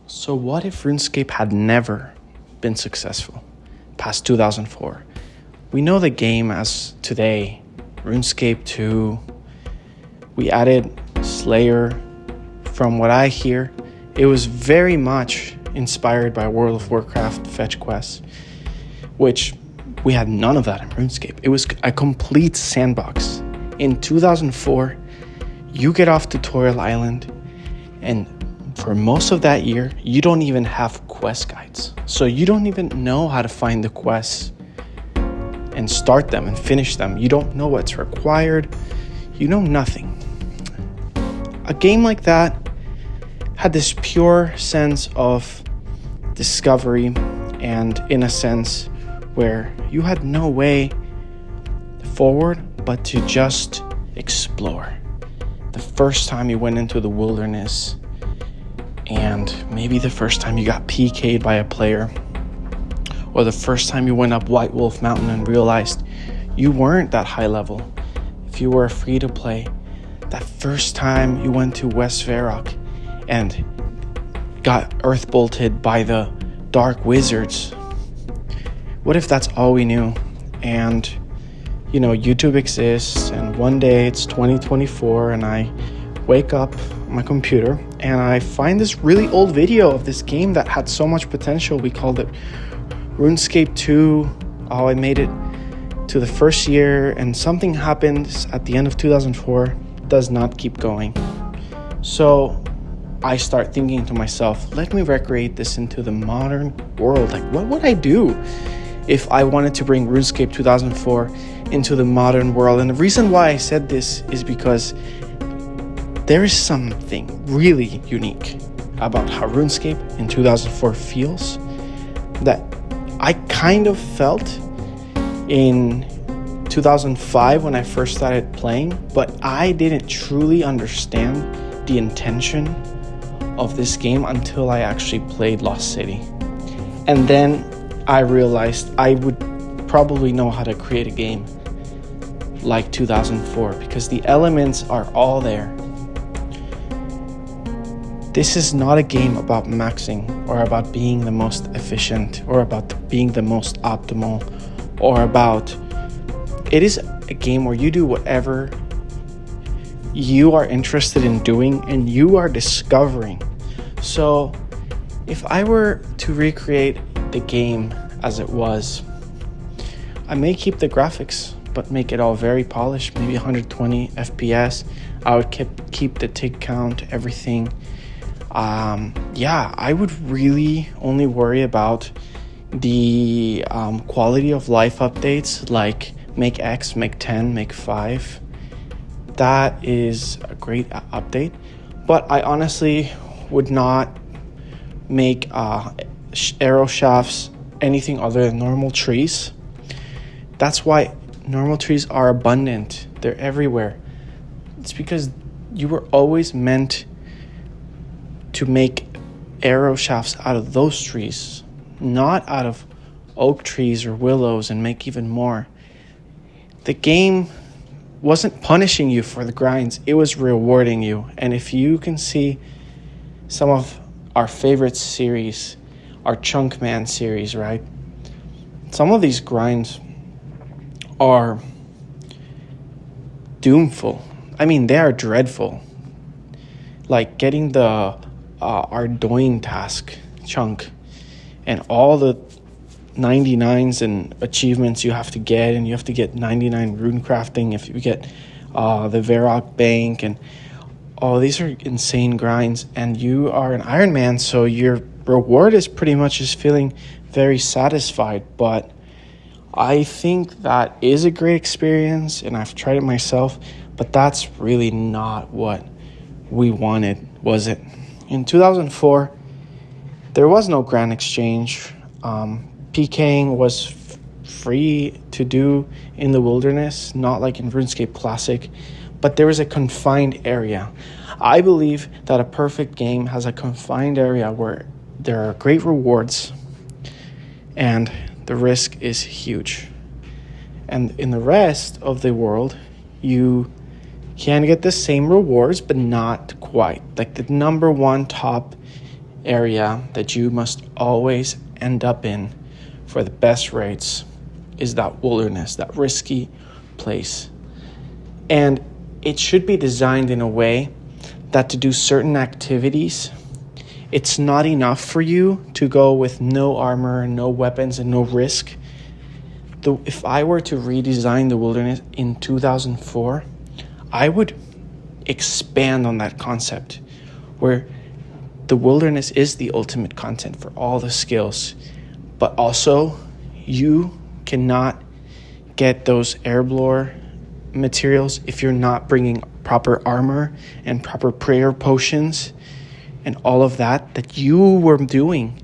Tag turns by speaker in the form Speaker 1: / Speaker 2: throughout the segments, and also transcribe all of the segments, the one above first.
Speaker 1: So what if RuneScape had never been successful past 2004? We know the game as today, RuneScape 2. We added Slayer. From what I hear, it was very much inspired by World of Warcraft fetch quests, which we had none of that in RuneScape. It was a complete sandbox. In 2004, you get off Tutorial Island, and for most of that year, you don't even have quest guides. So you don't even know how to find the quests and start them and finish them. You don't know what's required. You know nothing. A game like that had this pure sense of discovery, and in a sense where you had no way forward but to just explore. The first time you went into the wilderness, and maybe the first time you got PK'd by a player, or the first time you went up White Wolf Mountain and realized you weren't that high level. If you were free to play, that first time you went to West Varrock and got earth bolted by the dark wizards. What if that's all we knew? And YouTube exists, and one day it's 2024 and I wake up on my computer and I find this really old video of this game that had so much potential. We called it RuneScape 2. I made it to the first year, and something happened at the end of 2004. Does not keep going. So I start thinking to myself, let me recreate this into the modern world. Like, what would I do if I wanted to bring RuneScape 2004 into the modern world? And the reason why I said this is because there is something really unique about how RuneScape in 2004 feels that I kind of felt in 2005 when I first started playing, but I didn't truly understand the intention of this game until I actually played Lost City. And then I realized I would probably know how to create a game like 2004 because the elements are all there. This is not a game about maxing or about being the most efficient or about being the most optimal or about... It is a game where you do whatever you are interested in doing and you are discovering. So if I were to recreate the game as it was, I may keep the graphics but make it all very polished, maybe 120 FPS. I would keep the tick count, everything. I would really only worry about the quality of life updates, like make X, make 10, make 5. That is a great update. But I honestly would not make arrow shafts anything other than normal trees. That's why normal trees are abundant. They're everywhere. It's because you were always meant to make arrow shafts out of those trees, not out of oak trees or willows and make even more. The game wasn't punishing you for the grinds, it was rewarding you. And if you can see some of our favorite series, our Chunk Man series, right? Some of these grinds are doomful. I mean, they are dreadful. Like getting the Ardoin task chunk and all the 99s and achievements you have to get, and you have to get 99 rune crafting if you get the Varrock Bank, and these are insane grinds, and you are an Iron Man, so your reward is pretty much just feeling very satisfied. But I think that is a great experience, and I've tried it myself, but that's really not what we wanted, was it? In 2004, there was no grand exchange. PKing was free to do in the wilderness, not like in RuneScape Classic, but there was a confined area. I believe that a perfect game has a confined area where there are great rewards and the risk is huge. And in the rest of the world, you can get the same rewards, but not quite. Like the number one top area that you must always end up in for the best rates is that wilderness, that risky place. And it should be designed in a way that to do certain activities, it's not enough for you to go with no armor and no weapons and no risk. If I were to redesign the wilderness in 2004, I would expand on that concept where the wilderness is the ultimate content for all the skills, but also you cannot get those airblore materials if you're not bringing proper armor and proper prayer potions and all of that you were doing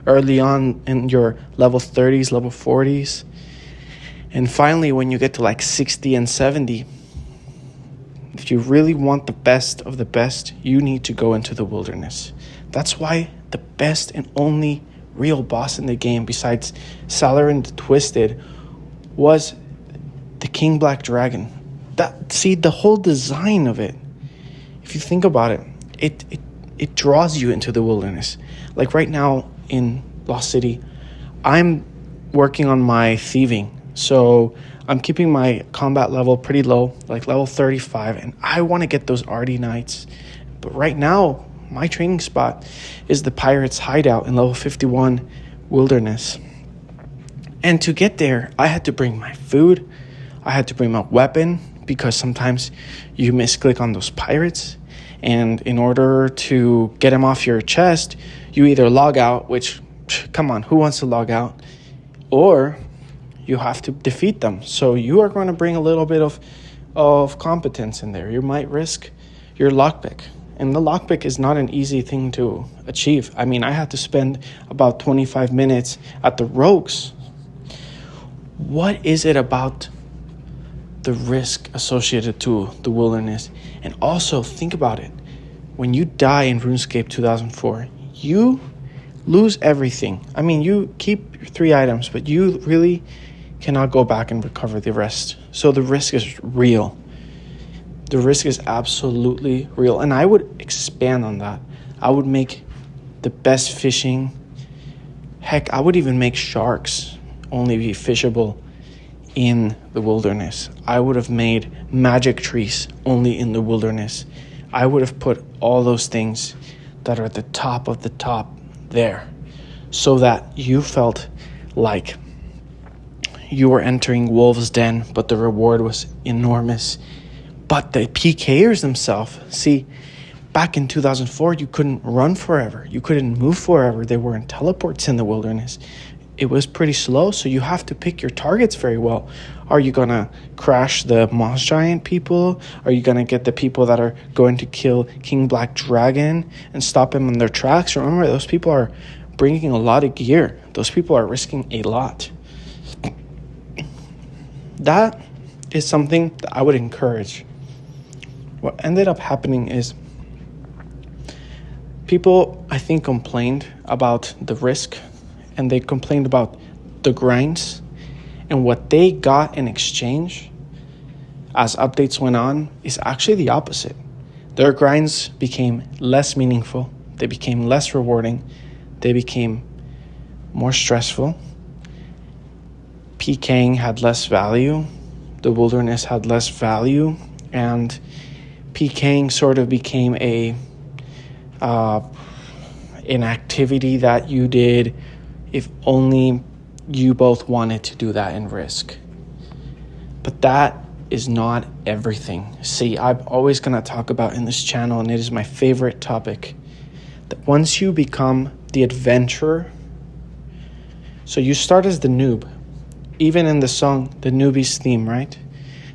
Speaker 1: early on in your level 30s, level 40s. And finally, when you get to like 60 and 70, if you really want the best of the best, you need to go into the wilderness. That's why the best and only real boss in the game, besides Salarin the Twisted, was the King Black Dragon. The whole design of it, if you think about it, it draws you into the wilderness. Like right now in Lost City, I'm working on my thieving. So I'm keeping my combat level pretty low, like level 35, and I want to get those Arty Knights. But right now, my training spot is the Pirates' Hideout in level 51 Wilderness. And to get there, I had to bring my food, I had to bring my weapon, because sometimes you misclick on those pirates. And in order to get them off your chest, you either log out, which, come on, who wants to log out? Or you have to defeat them. So you are going to bring a little bit of competence in there. You might risk your lockpick. And the lockpick is not an easy thing to achieve. I mean, I had to spend about 25 minutes at the Rogues. What is it about the risk associated to the wilderness? And also, think about it. When you die in RuneScape 2004, you lose everything. I mean, you keep your 3 items, but you really cannot go back and recover the rest. So the risk is real. The risk is absolutely real. And I would expand on that. I would make the best fishing. Heck, I would even make sharks only be fishable in the wilderness. I would have made magic trees only in the wilderness. I would have put all those things that are at the top of the top there, so that you felt like you were entering Wolf's Den, but the reward was enormous. But the PKers themselves, see, back in 2004, you couldn't run forever. You couldn't move forever. There weren't teleports in the wilderness. It was pretty slow, so you have to pick your targets very well. Are you going to crash the Moss Giant people? Are you going to get the people that are going to kill King Black Dragon and stop him in their tracks? Remember, those people are bringing a lot of gear. Those people are risking a lot. That is something that I would encourage. What ended up happening is people, I think, complained about the risk, and they complained about the grinds, and what they got in exchange as updates went on is actually the opposite. Their grinds became less meaningful, they became less rewarding, they became more stressful. PKing had less value, the wilderness had less value, and PKing sort of became an activity that you did if only you both wanted to do that and risk. But that is not everything. See, I'm always going to talk about in this channel, and it is my favorite topic, that once you become the adventurer, so you start as the noob, even in the song, the newbie's theme, right?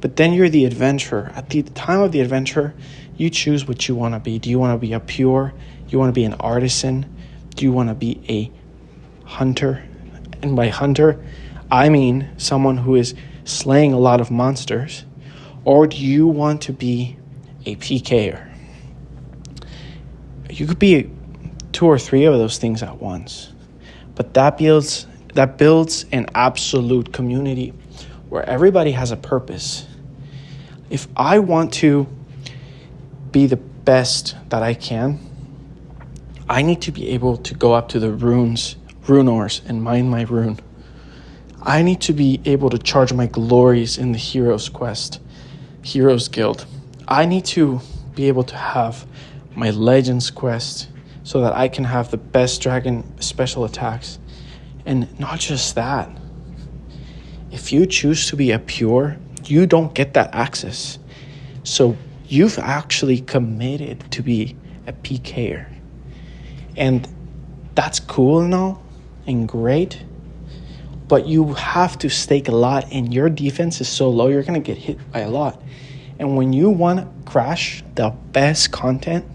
Speaker 1: But then you're the adventurer. At the time of the adventure, you choose what you want to be. Do you want to be a pure? Do you want to be an artisan? Do you want to be a hunter? And by hunter, I mean someone who is slaying a lot of monsters. Or do you want to be a PKer? You could be 2 or 3 of those things at once. But that builds an absolute community where everybody has a purpose. If I want to be the best that I can, I need to be able to go up to the ruinors, and mine my rune. I need to be able to charge my glories in the Heroes Quest, Heroes Guild. I need to be able to have my Legends Quest so that I can have the best dragon special attacks. And not just that. If you choose to be a pure, you don't get that access. So you've actually committed to be a PKer. And that's cool and all and great, but you have to stake a lot, and your defense is so low, you're going to get hit by a lot. And when you want to crash the best content,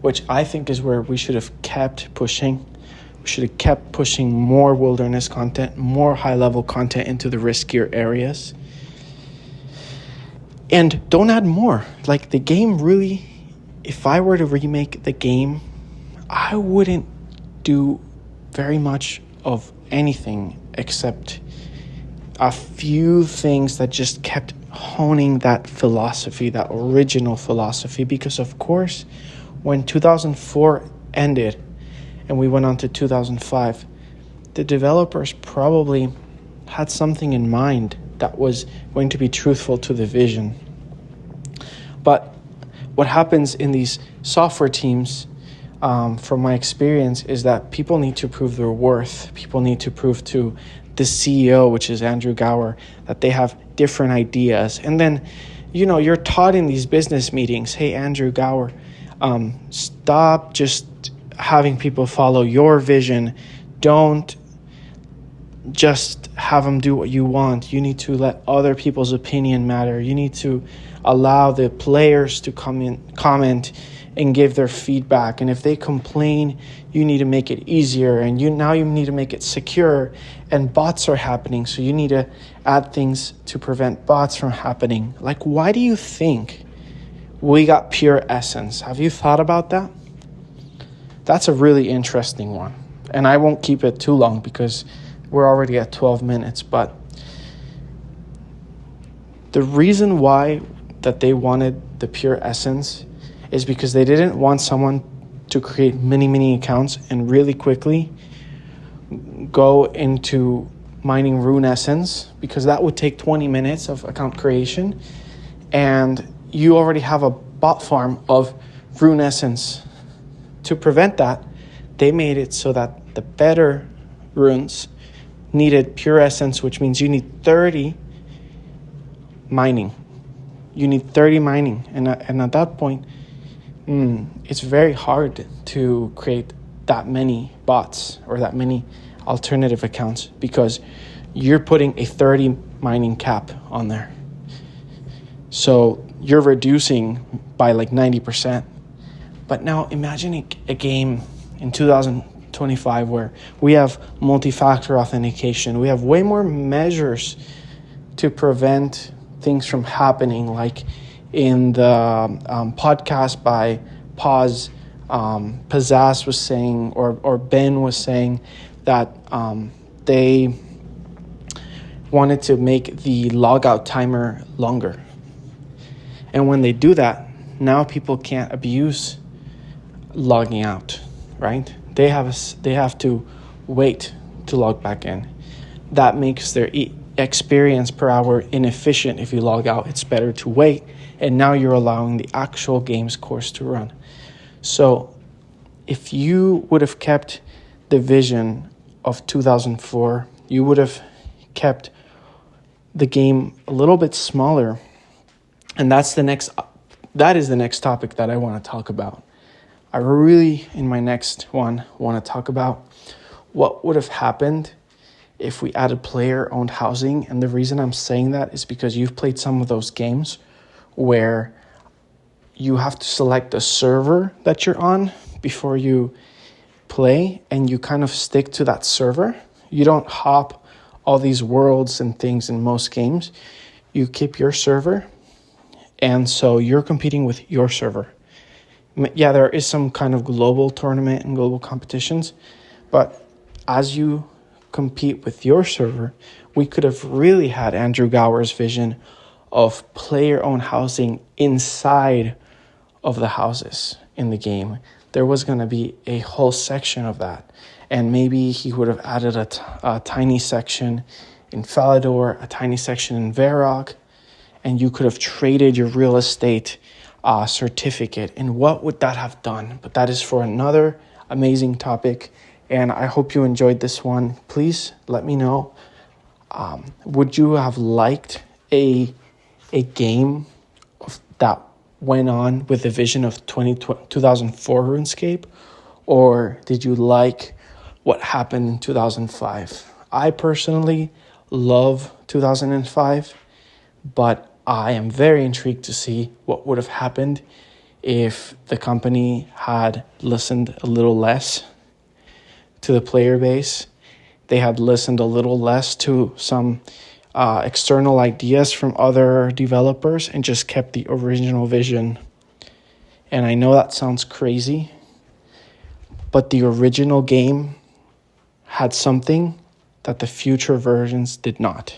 Speaker 1: which I think is where we should have kept pushing, we should have kept pushing more wilderness content, more high-level content into the riskier areas. And don't add more. Like, the game really, if I were to remake the game, I wouldn't do very much of anything except a few things that just kept honing that philosophy, that original philosophy. Because, of course, when 2004 ended and we went on to 2005, the developers probably had something in mind that was going to be truthful to the vision. But what happens in these software teams, from my experience, is that people need to prove their worth. People need to prove to the CEO, which is Andrew Gower, that they have different ideas. And then, you're taught in these business meetings, hey, Andrew Gower, stop just having people follow your vision. Don't just have them do what you want. You need to let other people's opinion matter. You need to allow the players to comment and give their feedback. And if they complain, you need to make it easier. And you need to make it secure. And bots are happening, so you need to add things to prevent bots from happening. Like, why do you think we got pure essence? Have you thought about that? That's a really interesting one. And I won't keep it too long because we're already at 12 minutes. But the reason why that they wanted the pure essence is because they didn't want someone to create many accounts and really quickly go into mining rune essence, because that would take 20 minutes of account creation, and you already have a bot farm of rune essence. To prevent that, they made it so that the better runes needed pure essence, which means you need 30 mining. You need 30 mining. And at that point, it's very hard to create that many bots or that many alternative accounts, because you're putting a 30 mining cap on there. So you're reducing by like 90%. But now imagine a game in 2025 where we have multi-factor authentication. We have way more measures to prevent things from happening, like in the podcast by Paz, Pizzazz was saying, or Ben was saying that they wanted to make the logout timer longer. And when they do that, now people can't abuse logging out, right? They have to wait to log back in. That makes their experience per hour inefficient. If you log out, it's better to wait. And now you're allowing the actual game's course to run. So if you would have kept the vision of 2004, you would have kept the game a little bit smaller. And that is the next topic that I want to talk about. I really, in my next one, want to talk about what would have happened if we added player-owned housing. And the reason I'm saying that is because you've played some of those games where you have to select the server that you're on before you play, and you kind of stick to that server. You don't hop all these worlds and things in most games. You keep your server, and so you're competing with your server. Yeah, there is some kind of global tournament and global competitions, but as you compete with your server, we could have really had Andrew Gower's vision of player-owned housing inside of the houses in the game. there was going to be a whole section of that. And maybe he would have added a tiny section in Falador, a tiny section in Varrock, and you could have traded your real estate certificate. And what would that have done? But that is for another amazing topic. And I hope you enjoyed this one. Please let me know. Would you have liked a game that went on with the vision of 2004 RuneScape? Or did you like what happened in 2005? I personally love 2005, but I am very intrigued to see what would have happened if the company had listened a little less to the player base. They had listened a little less to some external ideas from other developers and just kept the original vision. And I know that sounds crazy, but the original game had something that the future versions did not.